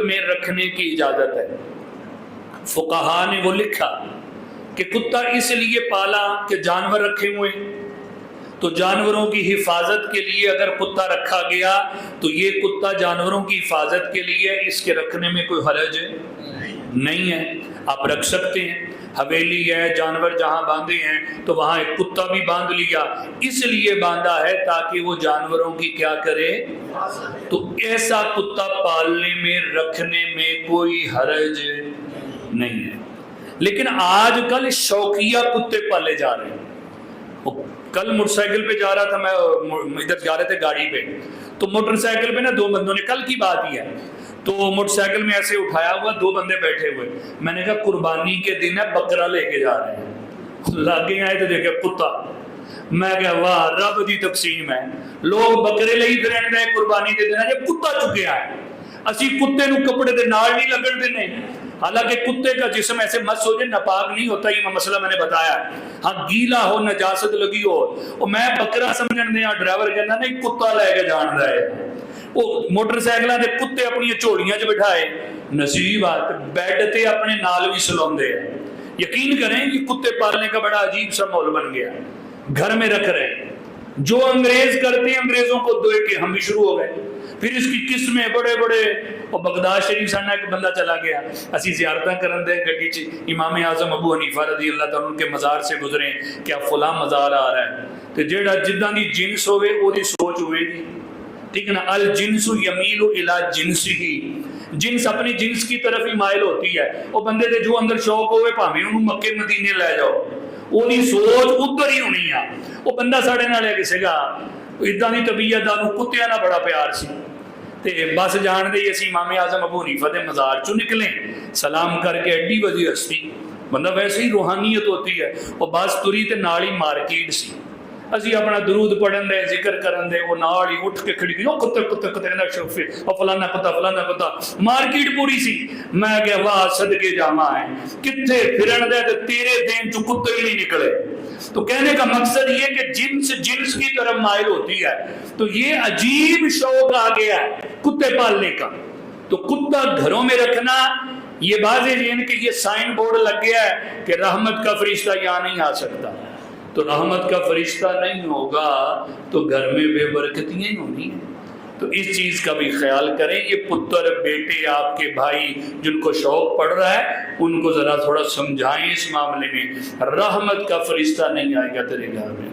میں رکھنے کی اجازت ہے۔ فقہا نے وہ لکھا کہ کتا اس لیے پالا کہ جانور رکھے ہوئے، تو جانوروں کی حفاظت کے لیے اگر کتا رکھا گیا تو یہ کتا جانوروں کی حفاظت کے لیے، اس کے رکھنے میں کوئی حرج نہیں ہے، آپ رکھ سکتے ہیں۔ حویلی ہے، جانور جہاں باندھے ہیں تو وہاں ایک کتا بھی باندھ لیا، اس لیے باندھا ہے تاکہ وہ جانوروں کی کیا کرے، تو ایسا کتا پالنے میں رکھنے میں کوئی حرج نہیں ہے۔ لیکن آج کل شوقیہ کتے پالے جا رہے ہیں۔ کل موٹر سائیکل پہ جا رہا تھا میں، ادھر جا رہے تھے گاڑی پہ، تو موٹر سائیکل پہ نا دو بندوں نے، کل کی بات ہی ہے، تو موٹر سائیکل میں ایسے اٹھایا ہوا دو بندے بیٹھے ہوئے، میں نے کہا قربانی کے دن ہے، بکرا لے کے جا رہے ہیں، لاگے آئے تو دیکھے کتا، میں کہا واہ رب دی تقسیم ہے، لوگ بکرے لئی پھرن دے قربانی دے دینا، یہ کتا چکیا ہے، اسی کتے نو کپڑے دے نال نہیں لگن دینے، حالانکہ کتے کا جسم ایسے مس ہو جائے ناپاک نہیں ہوتا، یہ مسئلہ میں نے بتایا ہے، ہاں گیلا ہو، نجاست لگی ہو، اور میں بکرا سمجھن دیا، ڈرائیور کہنا نہیں کتا لے کے جان رہا ہے، وہ موٹر سائیکلاں دے کتے اپنی چوڑیاں چ بٹھائے، نصیب بات بیڈ تے اپنے نال بھی سلاندے ہیں۔ یقین کریں کہ کتے پالنے کا بڑا عجیب سا ماحول بن گیا، گھر میں رکھ رہے ہیں، جو انگریز کرتے ہیں انگریزوں کو دیکھ کے ہم بھی شروع ہو گئے، پھر اس کی قسمیں بڑے بڑے، اور بغداد شریف سانا ایک بندہ چلا گیا، اسی زیارتاں کرن دے گڈی چ امام اعظم ابو حنیفہ رضی اللہ تعالیٰ کے مزار سے گزرے، کیا فلاں مزار آ رہا ہے، تو جیڑا جداں دی جنس ہوئے وہ دی سوچ ہوئے گی، ٹھیک ہے نا، الجنس یمیل الی جنسہ، جنس اپنی جنس کی طرف ہی مائل ہوتی ہے، وہ بندے دے جو اندر شوق ہوئے پاویں انہوں مکے مدینے لے جاؤ، وہ دی سوچ ادھر ہی ہونی ہے۔ وہ بندہ ساڑے نال ہے کسے گا ادھا دی طبیعت دا کتیاں نہ بڑا پیار سی، تے بس جان دے اسی امام اعظم ابو حنیفہ دے مزار چوں نکلیں، سلام کر کے ایڈی وڈی ہستی، بندہ ویسے ہی روحانیت ہوتی ہے، وہ بس تری تے نال ہی مارکیٹ سی، اسی اپنا درود پڑھن دے، ذکر کرن دے، وہ نال ہی اٹھ کے کھڑی گئی، او کتے کتے کتے کہنا شوفے، او فلانا کتا، مارکیٹ پوری سی، میں کہ واہ صدقے جاواں ہے، کتے پھرن دے تے تیرے دین چوں کتے ہی نہیں نکلے۔ تو کہنے کا مقصد یہ کہ جنس کی طرف مائل ہوتی ہے، تو یہ عجیب شوق آ گیا ہے کتے پالنے کا، تو کتا گھروں میں رکھنا یہ واضح ہے کہ یہ سائن بورڈ لگ گیا ہے کہ رحمت کا فرشتہ یہاں نہیں آ سکتا، تو رحمت کا فرشتہ نہیں ہوگا تو گھر میں بے برکتیاں ہی ہونی ہیں، تو اس چیز کا بھی خیال کریں۔ یہ پتر بیٹے آپ کے بھائی جن کو شوق پڑ رہا ہے ان کو ذرا تھوڑا سمجھائیں اس معاملے میں، رحمت کا فرشتہ نہیں آئے گا تیرے گھر میں۔